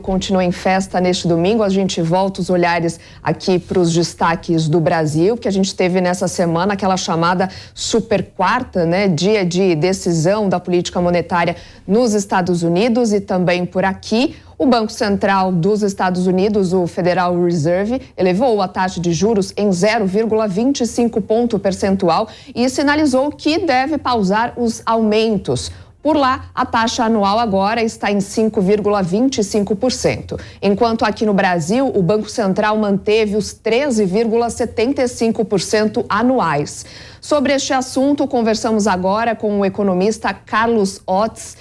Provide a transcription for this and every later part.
Continua em festa neste domingo. A gente volta os olhares aqui para os destaques do Brasil, que a gente teve nessa semana aquela chamada super quarta, né? Dia de decisão da política monetária nos Estados Unidos e também por aqui. O Banco Central dos Estados Unidos, o Federal Reserve, elevou a taxa de juros em 0,25 ponto percentual e sinalizou que deve pausar os aumentos. Por lá, a taxa anual agora está em 5,25%. Enquanto aqui no Brasil, o Banco Central manteve os 13,75% anuais. Sobre este assunto, conversamos agora com o economista Carlos Ottes.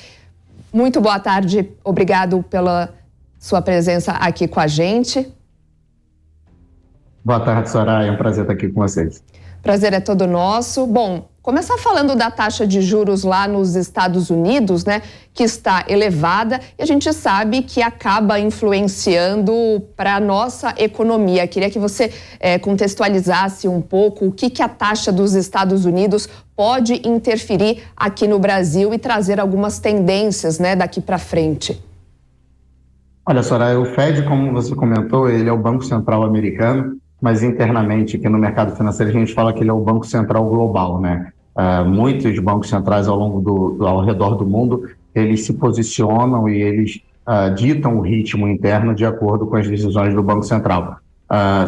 Muito boa tarde, obrigado pela sua presença aqui com a gente. Boa tarde, Soraya, é um prazer estar aqui com vocês. Prazer é todo nosso. Bom, começar falando da taxa de juros lá nos Estados Unidos, né, que está elevada e a gente sabe que acaba influenciando para a nossa economia. Queria que você contextualizasse um pouco o que a taxa dos Estados Unidos pode interferir aqui no Brasil e trazer algumas tendências, né, daqui para frente. Olha, Soraya, o Fed, como você comentou, ele é o Banco Central americano, mas internamente aqui no mercado financeiro a gente fala que ele é o Banco Central global, né? Muitos bancos centrais ao redor do mundo, eles se posicionam e eles ditam o ritmo interno de acordo com as decisões do Banco Central.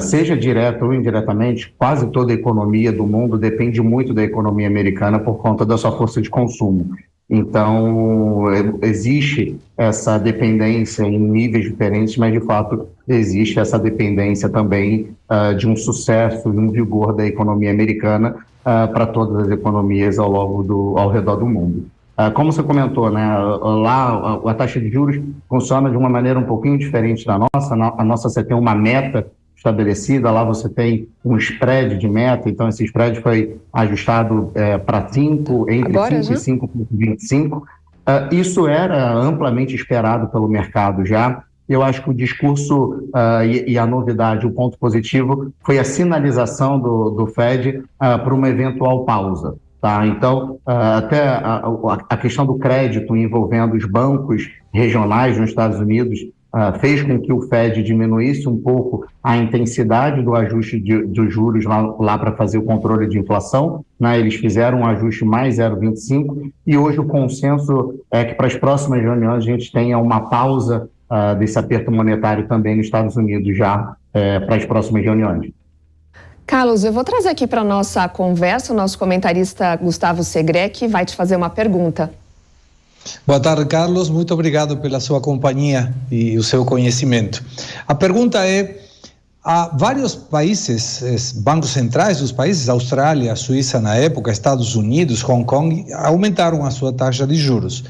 Seja direto ou indiretamente, quase toda a economia do mundo depende muito da economia americana por conta da sua força de consumo. Então, existe essa dependência em níveis diferentes, mas de fato existe essa dependência também de um sucesso e um vigor da economia americana para todas as economias ao redor do mundo. Como você comentou, né, lá a taxa de juros funciona de uma maneira um pouquinho diferente da nossa. A nossa você tem uma meta estabelecida, lá você tem um spread de meta, então esse spread foi ajustado para 5, entre agora, 5 e 5,25. Isso era amplamente esperado pelo mercado já. Eu acho que o discurso e a novidade, o ponto positivo, foi a sinalização do Fed para uma eventual pausa. Tá? Então, até a questão do crédito envolvendo os bancos regionais nos Estados Unidos fez com que o Fed diminuísse um pouco a intensidade do ajuste dos juros lá para fazer o controle de inflação, né? Eles fizeram um ajuste mais 0,25 e hoje o consenso é que para as próximas reuniões a gente tenha uma pausa desse aperto monetário também nos Estados Unidos já para as próximas reuniões. Carlos, eu vou trazer aqui para a nossa conversa o nosso comentarista Gustavo Segré, que vai te fazer uma pergunta. Boa tarde, Carlos. Muito obrigado pela sua companhia e o seu conhecimento. A pergunta é: há vários países, bancos centrais dos países, Austrália, Suíça na época, Estados Unidos, Hong Kong, aumentaram a sua taxa de juros.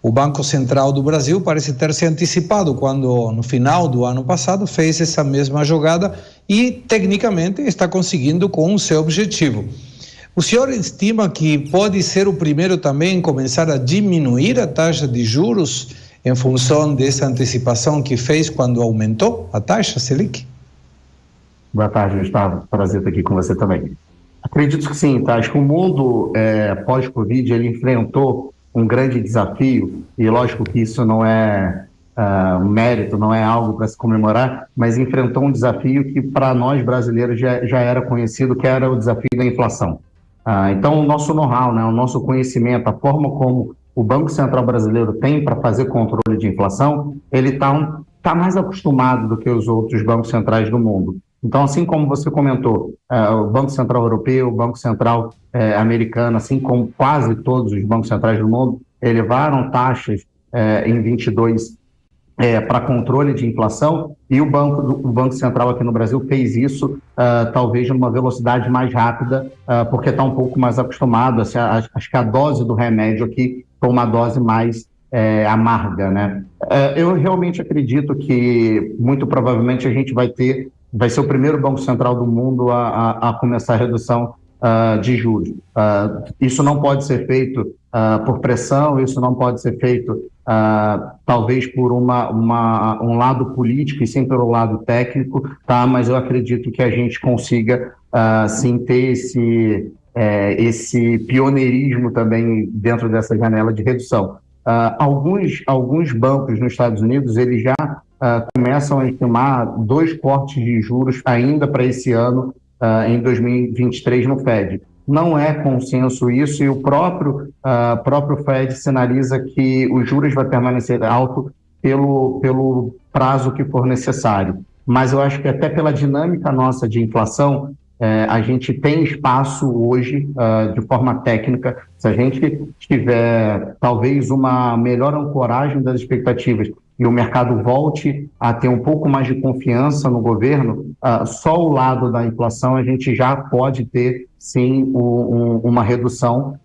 O Banco Central do Brasil parece ter se antecipado quando, no final do ano passado, fez essa mesma jogada e, tecnicamente, está conseguindo com o seu objetivo. O senhor estima que pode ser o primeiro também a começar a diminuir a taxa de juros em função dessa antecipação que fez quando aumentou a taxa Selic? Boa tarde, Gustavo. Prazer estar aqui com você também. Acredito que sim, tá? Acho que o mundo pós-Covid ele enfrentou um grande desafio e lógico que isso não é um mérito, não é algo para se comemorar, mas enfrentou um desafio que para nós brasileiros já era conhecido, que era o desafio da inflação. Então, o nosso know-how, né, o nosso conhecimento, a forma como o Banco Central brasileiro tem para fazer controle de inflação, ele está mais acostumado do que os outros bancos centrais do mundo. Então, assim como você comentou, o Banco Central Europeu, o Banco Central americano, assim como quase todos os bancos centrais do mundo, elevaram taxas em 22 para controle de inflação, e o Banco Central aqui no Brasil fez isso talvez numa velocidade mais rápida, porque está um pouco mais acostumado. Acho que a dose do remédio aqui foi uma dose mais amarga, né? Eu realmente acredito que muito provavelmente a gente vai ser o primeiro Banco Central do mundo a começar a redução de juros. Isso não pode ser feito por pressão, isso não pode ser feito talvez por um lado político e sim pelo lado técnico, tá? Mas eu acredito que a gente consiga sim ter esse pioneirismo também dentro dessa janela de redução. Alguns bancos nos Estados Unidos, eles já começam a estimar 2 cortes de juros ainda para esse ano, em 2023, no Fed. Não é consenso isso, e o próprio Fed sinaliza que os juros vai permanecer alto pelo prazo que for necessário. Mas eu acho que até pela dinâmica nossa de inflação, a gente tem espaço hoje, de forma técnica, se a gente tiver talvez uma melhor ancoragem das expectativas e o mercado volte a ter um pouco mais de confiança no governo, só o lado da inflação a gente já pode ter, sim, uma redução,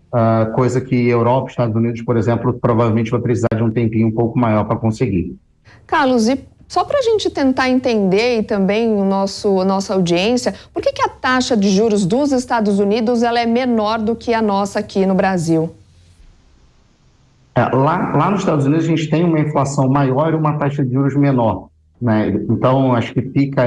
coisa que Europa, Estados Unidos, por exemplo, provavelmente vai precisar de um tempinho um pouco maior para conseguir. Carlos, e só para a gente tentar entender, e também nossa audiência, por que a taxa de juros dos Estados Unidos ela é menor do que a nossa aqui no Brasil? Lá nos Estados Unidos a gente tem uma inflação maior e uma taxa de juros menor, né? Então acho que fica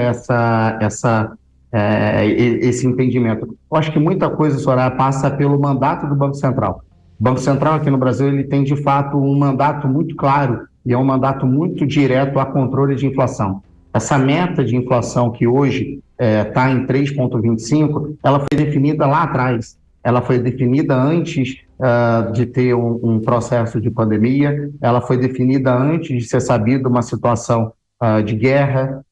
esse entendimento. Eu acho que muita coisa, Soraya, passa pelo mandato do Banco Central. O Banco Central aqui no Brasil ele tem de fato um mandato muito claro e é um mandato muito direto a controle de inflação. Essa meta de inflação que hoje está em 3,25, ela foi definida lá atrás. Ela foi definida antes de ter um processo de pandemia, ela foi definida antes de ser sabida uma situação de guerra,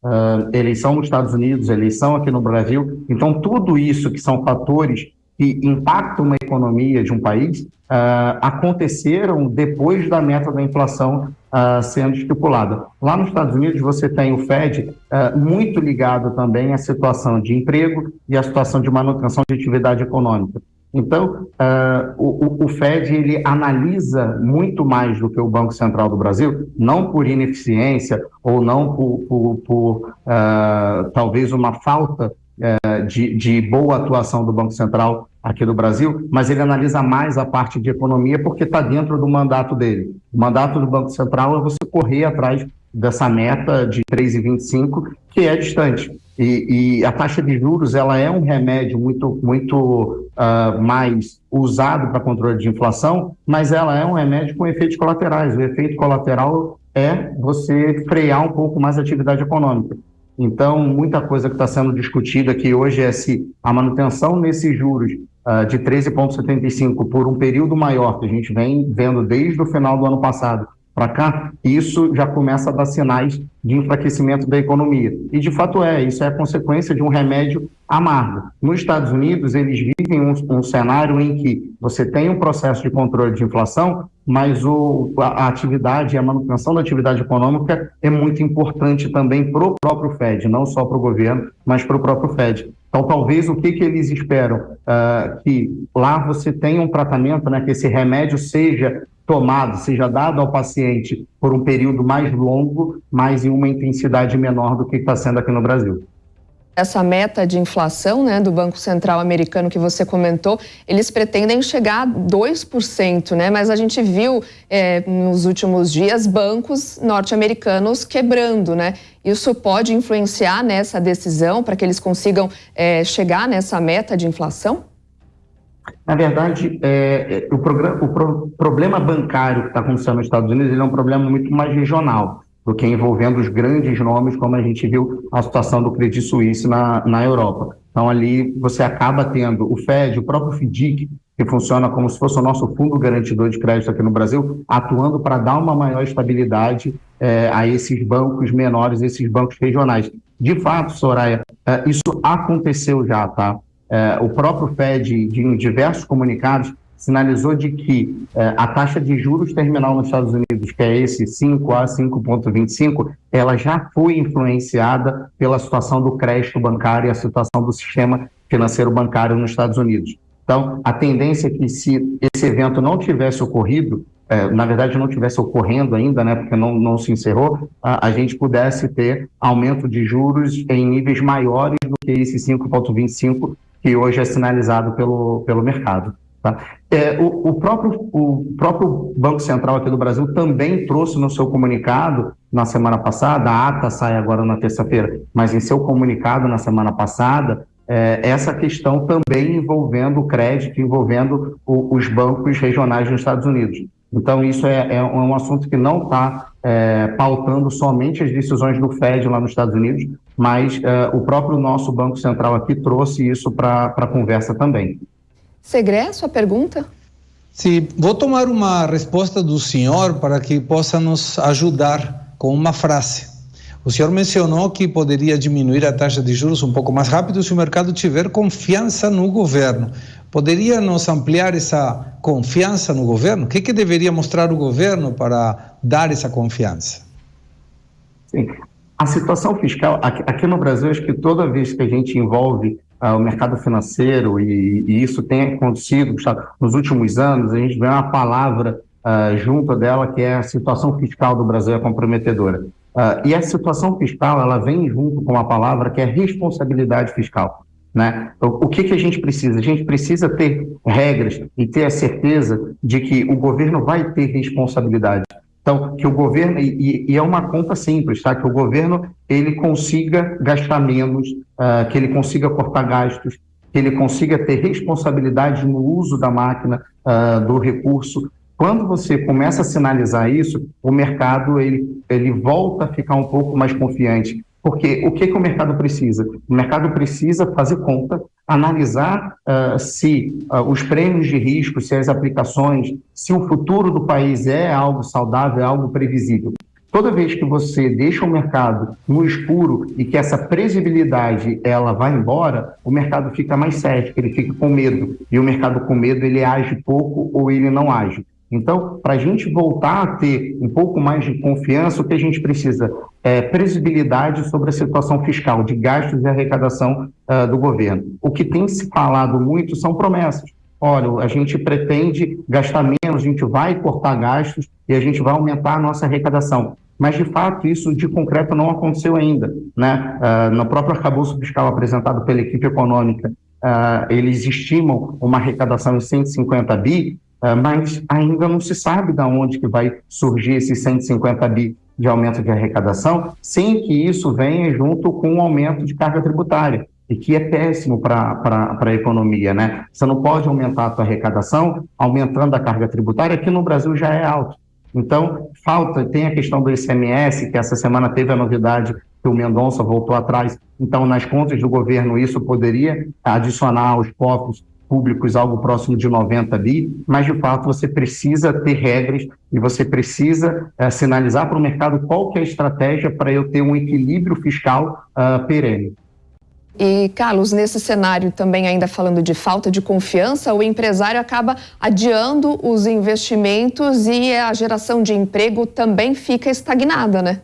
eleição nos Estados Unidos, eleição aqui no Brasil. Então, tudo isso que são fatores que impactam na economia de um país aconteceram depois da meta da inflação sendo estipulada. Lá nos Estados Unidos, você tem o Fed muito ligado também à situação de emprego e à situação de manutenção de atividade econômica. Então, o Fed ele analisa muito mais do que o Banco Central do Brasil, não por ineficiência ou não por talvez uma falta de boa atuação do Banco Central aqui do Brasil, mas ele analisa mais a parte de economia porque está dentro do mandato dele. O mandato do Banco Central é você correr atrás dessa meta de 3,25, que é distante. E a taxa de juros ela é um remédio muito mais usado para controle de inflação, mas ela é um remédio com efeitos colaterais. O efeito colateral é você frear um pouco mais a atividade econômica. Então, muita coisa que está sendo discutida aqui hoje é se a manutenção nesses juros de 13,75 por um período maior, que a gente vem vendo desde o final do ano passado para cá, isso já começa a dar sinais de enfraquecimento da economia. E, de fato, isso é a consequência de um remédio amargo. Nos Estados Unidos, eles vivem um cenário em que você tem um processo de controle de inflação, mas a atividade, a manutenção da atividade econômica é muito importante também para o próprio Fed, não só para o governo, mas para o próprio Fed. Então, talvez o que eles esperam? Que lá você tenha um tratamento, né, que esse remédio seja tomado, seja dado ao paciente por um período mais longo, mas em uma intensidade menor do que está sendo aqui no Brasil. Essa meta de inflação, né, do Banco Central americano que você comentou, eles pretendem chegar a 2%, né? Mas a gente viu nos últimos dias bancos norte-americanos quebrando, né? Isso pode influenciar nessa decisão para que eles consigam chegar nessa meta de inflação? Na verdade, o problema bancário que está acontecendo nos Estados Unidos ele é um problema muito mais regional do que envolvendo os grandes nomes, como a gente viu a situação do Credit Suisse na Europa. Então, ali você acaba tendo o Fed, o próprio FDIC, que funciona como se fosse o nosso fundo garantidor de crédito aqui no Brasil, atuando para dar uma maior estabilidade a esses bancos menores, esses bancos regionais. De fato, Soraya, isso aconteceu já, tá? O próprio Fed, em diversos comunicados, sinalizou de que a taxa de juros terminal nos Estados Unidos, que é esse 5 a 5,25, ela já foi influenciada pela situação do crédito bancário e a situação do sistema financeiro bancário nos Estados Unidos. Então, a tendência é que se esse evento não tivesse ocorrido, na verdade não tivesse ocorrendo ainda, né, porque não se encerrou, a gente pudesse ter aumento de juros em níveis maiores do que esse 5,25 que hoje é sinalizado pelo mercado. Tá? O próprio Banco Central aqui do Brasil também trouxe no seu comunicado na semana passada, a ata sai agora na terça-feira, mas em seu comunicado na semana passada, essa questão também envolvendo o crédito, envolvendo os bancos regionais nos Estados Unidos. Então, isso é um assunto que não está pautando somente as decisões do Fed lá nos Estados Unidos, mas o próprio nosso Banco Central aqui trouxe isso para a conversa também. Segré, sua pergunta? Sim, vou tomar uma resposta do senhor para que possa nos ajudar com uma frase. O senhor mencionou que poderia diminuir a taxa de juros um pouco mais rápido se o mercado tiver confiança no governo. Poderia nos ampliar essa confiança no governo? O que deveria mostrar o governo para dar essa confiança? Sim. A situação fiscal, aqui no Brasil, acho que toda vez que a gente envolve o mercado financeiro, e isso tem acontecido nos últimos anos, a gente vê uma palavra junto dela, que é a situação fiscal do Brasil é comprometedora. E a situação fiscal, ela vem junto com uma palavra que é responsabilidade fiscal, né? O que a gente precisa? A gente precisa ter regras e ter a certeza de que o governo vai ter responsabilidade. Então, que o governo, e é uma conta simples, tá? Que o governo, ele consiga gastar menos, que ele consiga cortar gastos, que ele consiga ter responsabilidade no uso da máquina, do recurso. Quando você começa a sinalizar isso, o mercado ele volta a ficar um pouco mais confiante. Porque o que o mercado precisa? O mercado precisa fazer conta, analisar se os prêmios de risco, se as aplicações, se o futuro do país é algo saudável, é algo previsível. Toda vez que você deixa o mercado no escuro e que essa previsibilidade ela vai embora, o mercado fica mais cético, ele fica com medo. E o mercado com medo, ele age pouco ou ele não age. Então, para a gente voltar a ter um pouco mais de confiança, o que a gente precisa é previsibilidade sobre a situação fiscal, de gastos e arrecadação do governo. O que tem se falado muito são promessas. Olha, a gente pretende gastar menos, a gente vai cortar gastos e a gente vai aumentar a nossa arrecadação. Mas, de fato, isso de concreto não aconteceu ainda, né? No próprio arcabouço fiscal apresentado pela equipe econômica, eles estimam uma arrecadação de 150 bi, mas ainda não se sabe de onde que vai surgir esses 150 bi de aumento de arrecadação, sem que isso venha junto com um aumento de carga tributária, e que é péssimo para a economia, né? Você não pode aumentar a sua arrecadação aumentando a carga tributária, que no Brasil já é alto. Então, tem a questão do ICMS, que essa semana teve a novidade que o Mendonça voltou atrás. Então, nas contas do governo, isso poderia adicionar aos cofres públicos algo próximo de 90 bi, mas de fato você precisa ter regras e você precisa sinalizar para o mercado qual que é a estratégia para eu ter um equilíbrio fiscal perene. E, Carlos, nesse cenário também ainda falando de falta de confiança, o empresário acaba adiando os investimentos e a geração de emprego também fica estagnada, né?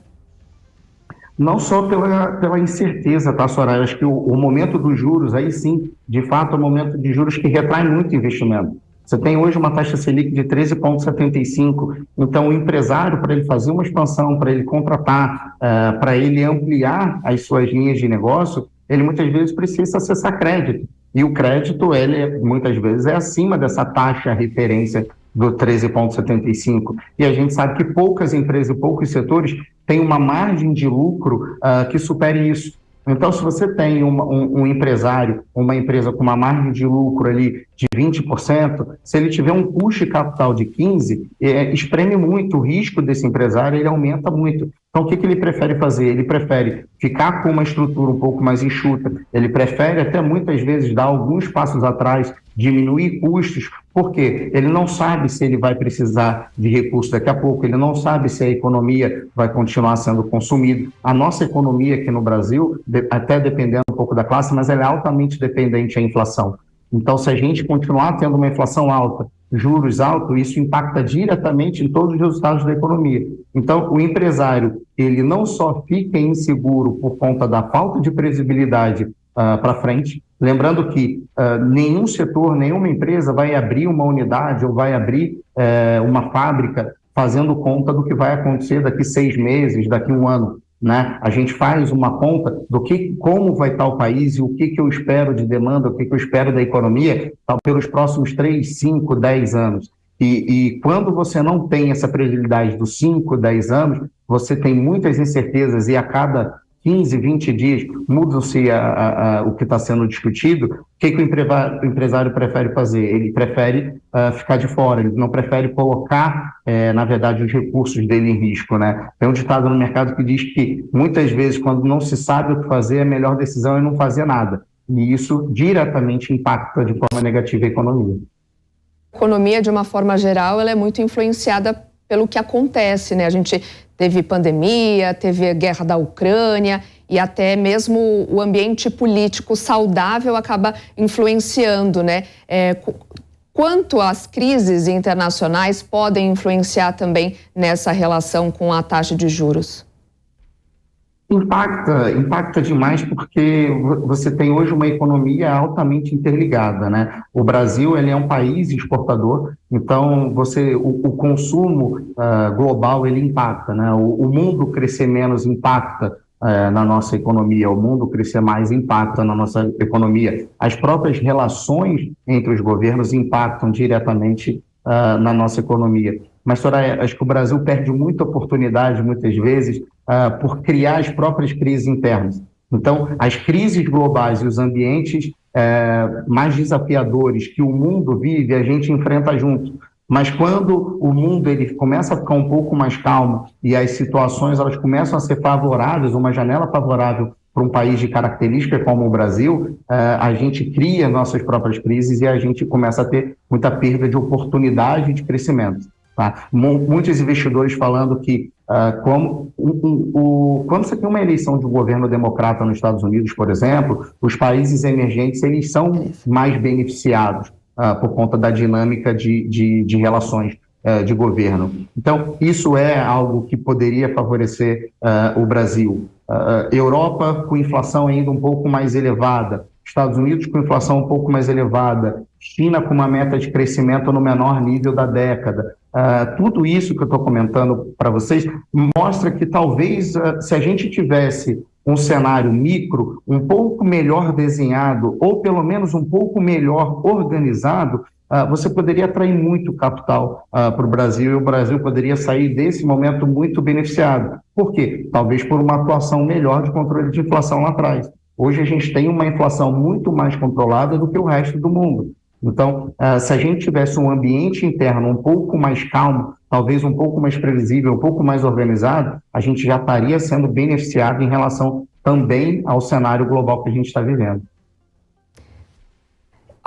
Não só pela incerteza, tá, Soraya? Acho que o momento dos juros, aí sim, de fato, é um momento de juros que retrai muito investimento. Você tem hoje uma taxa Selic de 13,75, então o empresário, para ele fazer uma expansão, para ele contratar, para ele ampliar as suas linhas de negócio, ele muitas vezes precisa acessar crédito. E o crédito, ele muitas vezes é acima dessa taxa referência do 13,75. E a gente sabe que poucas empresas e poucos setores têm uma margem de lucro que supere isso. Então, se você tem um empresário, uma empresa com uma margem de lucro ali de 20%, se ele tiver um custo de capital de 15%, espreme muito o risco desse empresário, ele aumenta muito. Então, o que ele prefere fazer? Ele prefere ficar com uma estrutura um pouco mais enxuta, ele prefere até muitas vezes dar alguns passos atrás, diminuir custos, porque ele não sabe se ele vai precisar de recursos daqui a pouco, ele não sabe se a economia vai continuar sendo consumida. A nossa economia aqui no Brasil, até dependendo um pouco da classe, mas ela é altamente dependente da inflação. Então, se a gente continuar tendo uma inflação alta, juros altos, isso impacta diretamente em todos os resultados da economia. Então, o empresário, ele não só fica inseguro por conta da falta de previsibilidade para frente, lembrando que nenhum setor, nenhuma empresa vai abrir uma unidade ou vai abrir uma fábrica fazendo conta do que vai acontecer daqui 6 meses, daqui 1 ano. Né? A gente faz uma conta do como vai estar o país e o que eu espero de demanda, o que eu espero da economia pelos próximos 3, 5, 10 anos. E quando você não tem essa previsibilidade dos 5, 10 anos, você tem muitas incertezas e a cada 15, 20 dias, muda-se o que está sendo discutido, o que o empresário prefere fazer? Ele prefere ficar de fora, ele não prefere colocar, na verdade, os recursos dele em risco, né? Tem um ditado no mercado que diz que, muitas vezes, quando não se sabe o que fazer, a melhor decisão é não fazer nada. E isso diretamente impacta de forma negativa a economia. A economia, de uma forma geral, ela é muito influenciada pelo que acontece, né? A gente teve pandemia, teve a guerra da Ucrânia e até mesmo o ambiente político saudável acaba influenciando, né? Quanto as crises internacionais podem influenciar também nessa relação com a taxa de juros? Impacta demais porque você tem hoje uma economia altamente interligada, né? O Brasil, ele é um país exportador, então o consumo global, ele impacta, né? O mundo crescer menos impacta na nossa economia, o mundo crescer mais impacta na nossa economia. As próprias relações entre os governos impactam diretamente na nossa economia. Mas, Soraya, acho que o Brasil perde muita oportunidade, muitas vezes, por criar as próprias crises internas. Então, as crises globais e os ambientes mais desafiadores que o mundo vive, a gente enfrenta junto. Mas quando o mundo ele começa a ficar um pouco mais calmo e as situações elas começam a ser favoráveis, uma janela favorável para um país de característica como o Brasil, a gente cria nossas próprias crises e a gente começa a ter muita perda de oportunidade de crescimento. Tá? Muitos investidores falando que quando você tem uma eleição de um governo democrata nos Estados Unidos, por exemplo, os países emergentes eles são mais beneficiados por conta da dinâmica de relações de governo. Então, isso é algo que poderia favorecer o Brasil. Europa com inflação ainda um pouco mais elevada, Estados Unidos com inflação um pouco mais elevada, China com uma meta de crescimento no menor nível da década. Tudo isso que eu estou comentando para vocês mostra que talvez se a gente tivesse um cenário micro um pouco melhor desenhado ou pelo menos um pouco melhor organizado, você poderia atrair muito capital para o Brasil e o Brasil poderia sair desse momento muito beneficiado. Por quê? Talvez por uma atuação melhor de controle de inflação lá atrás. Hoje a gente tem uma inflação muito mais controlada do que o resto do mundo. Então, se a gente tivesse um ambiente interno um pouco mais calmo, talvez um pouco mais previsível, um pouco mais organizado, a gente já estaria sendo beneficiado em relação também ao cenário global que a gente está vivendo.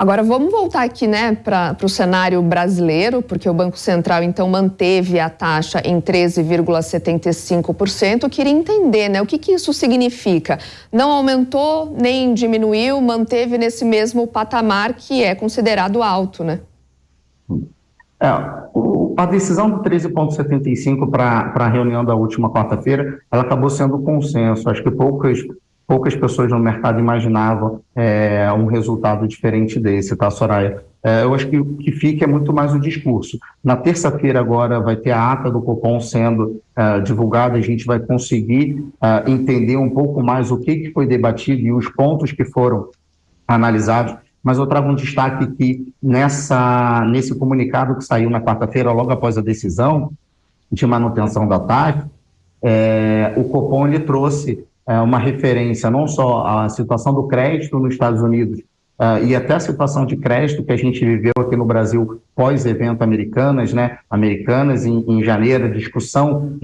Agora vamos voltar aqui, né, para o cenário brasileiro, porque o Banco Central então manteve a taxa em 13,75%. Queria entender, né, o que isso significa? Não aumentou nem diminuiu, manteve nesse mesmo patamar que é considerado alto, né? A decisão do 13,75 para a reunião da última quarta-feira, ela acabou sendo consenso. Acho que poucas pessoas no mercado imaginavam um resultado diferente desse, tá, Soraya? Eu acho que o que fica é muito mais o discurso. Na terça-feira agora vai ter a ata do Copom sendo divulgada, a gente vai conseguir entender um pouco mais o que foi debatido e os pontos que foram analisados, mas eu trago um destaque que nesse comunicado que saiu na quarta-feira, logo após a decisão de manutenção da taxa, o Copom ele trouxe uma referência não só à situação do crédito nos Estados Unidos e até a situação de crédito que a gente viveu aqui no Brasil pós-evento Americanas, né? Americanas em janeiro, discussão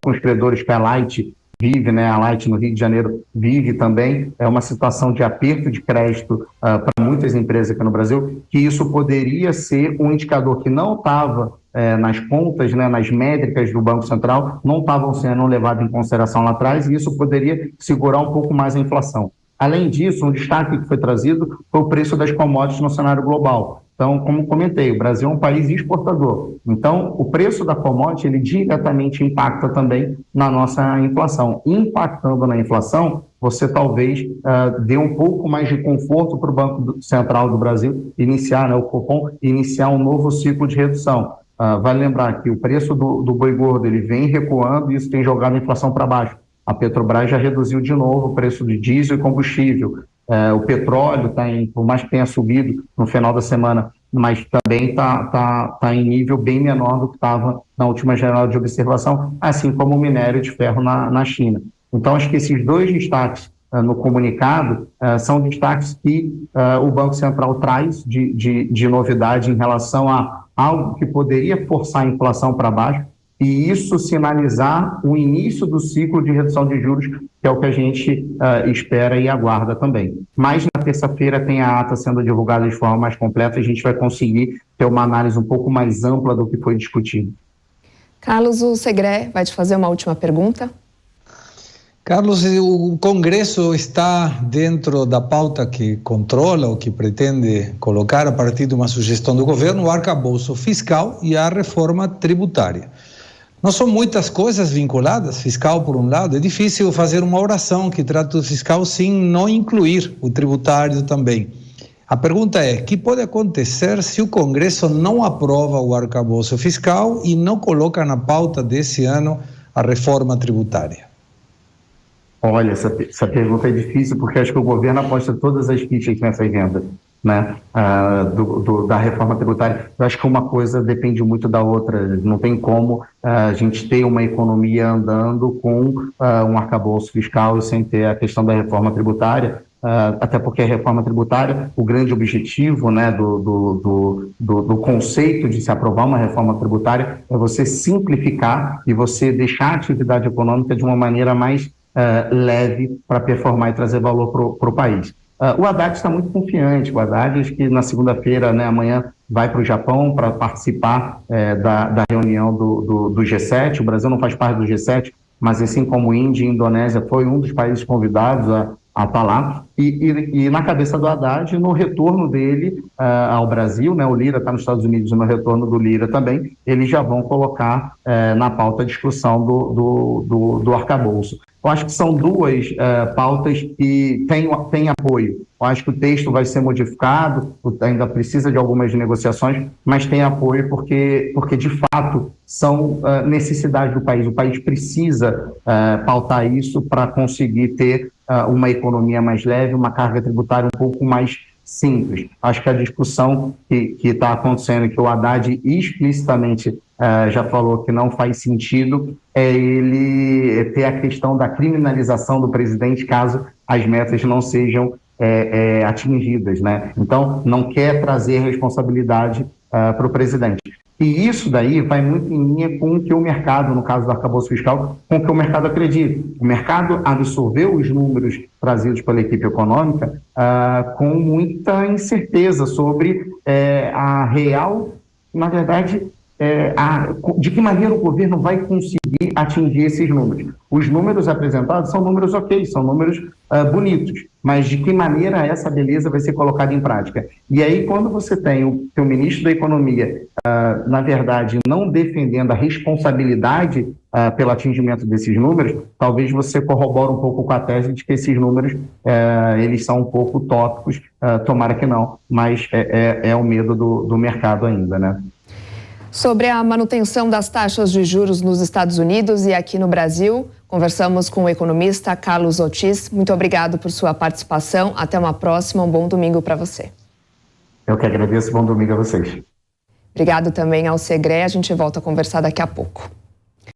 com os credores que a Light vive, né? A Light no Rio de Janeiro vive também, é uma situação de aperto de crédito para muitas empresas aqui no Brasil, que isso poderia ser um indicador que não estava nas contas, né, nas métricas do Banco Central, não estavam sendo levados em consideração lá atrás, e isso poderia segurar um pouco mais a inflação. Além disso, um destaque que foi trazido foi o preço das commodities no cenário global. Então, como comentei, o Brasil é um país exportador. Então, o preço da commodity, ele diretamente impacta também na nossa inflação. Impactando na inflação, você talvez dê um pouco mais de conforto para o Banco Central do Brasil iniciar, né, o Copom, iniciar um novo ciclo de redução. Vale lembrar que o preço do boi gordo ele vem recuando e isso tem jogado a inflação para baixo. A Petrobras já reduziu de novo o preço de diesel e combustível. O petróleo, por mais que tenha subido no final da semana, mas também está em nível bem menor do que estava na última janela de observação, assim como o minério de ferro na China. Então, acho que esses dois destaques no comunicado são destaques que o Banco Central traz de novidade em relação a algo que poderia forçar a inflação para baixo, e isso sinalizar o início do ciclo de redução de juros, que é o que a gente espera e aguarda também. Mas na terça-feira tem a ata sendo divulgada de forma mais completa, e a gente vai conseguir ter uma análise um pouco mais ampla do que foi discutido. Carlos, o Segré vai te fazer uma última pergunta. Carlos, o Congresso está dentro da pauta que controla ou que pretende colocar, a partir de uma sugestão do governo, o arcabouço fiscal e a reforma tributária. Não são muitas coisas vinculadas, fiscal por um lado, é difícil fazer uma oração que trata do fiscal sem não incluir o tributário também. A pergunta é, o que pode acontecer se o Congresso não aprova o arcabouço fiscal e não coloca na pauta desse ano a reforma tributária? Olha, essa pergunta é difícil, porque acho que o governo aposta todas as fichas nessa agenda, né, da reforma tributária. Eu acho que uma coisa depende muito da outra. Não tem como a gente ter uma economia andando com um arcabouço fiscal e sem ter a questão da reforma tributária, até porque a reforma tributária, o grande objetivo, né, do conceito de se aprovar uma reforma tributária é você simplificar e você deixar a atividade econômica de uma maneira mais leve para performar e trazer valor para o país. O Haddad está muito confiante. O Haddad, acho que na segunda-feira, né, amanhã, vai para o Japão para participar da reunião do G7. O Brasil não faz parte do G7, mas assim como Índia e Indonésia, foi um dos países convidados a estar lá. E na cabeça do Haddad, no retorno dele ao Brasil, né, o Lira está nos Estados Unidos, e no retorno do Lira também, eles já vão colocar na pauta a discussão do arcabouço. Eu acho que são duas pautas que têm apoio. Eu acho que o texto vai ser modificado, ainda precisa de algumas negociações, mas tem apoio porque de fato são necessidades do país. O país precisa pautar isso para conseguir ter uma economia mais leve, uma carga tributária um pouco mais simples. Acho que a discussão que está acontecendo, que o Haddad explicitamente já falou que não faz sentido, é ele ter a questão da criminalização do presidente caso as metas não sejam atingidas, né? Então, não quer trazer responsabilidade para o presidente. E isso daí vai muito em linha com o que o mercado, no caso do arcabouço fiscal, com o que o mercado acredita. O mercado absorveu os números trazidos pela equipe econômica com muita incerteza sobre a real, na verdade, de que maneira o governo vai conseguir atingir esses números. Os números apresentados são números ok, são números bonitos, mas de que maneira essa beleza vai ser colocada em prática? E aí, quando você tem o ministro da Economia, na verdade, não defendendo a responsabilidade pelo atingimento desses números, talvez você corrobore um pouco com a tese de que esses números, eles são um pouco utópicos, tomara que não, mas é o medo do mercado ainda, né? Sobre a manutenção das taxas de juros nos Estados Unidos e aqui no Brasil, conversamos com o economista Carlos Ortiz. Muito obrigado por sua participação. Até uma próxima. Um bom domingo para você. Eu que agradeço. Bom domingo a vocês. Obrigado também ao Segré. A gente volta a conversar daqui a pouco.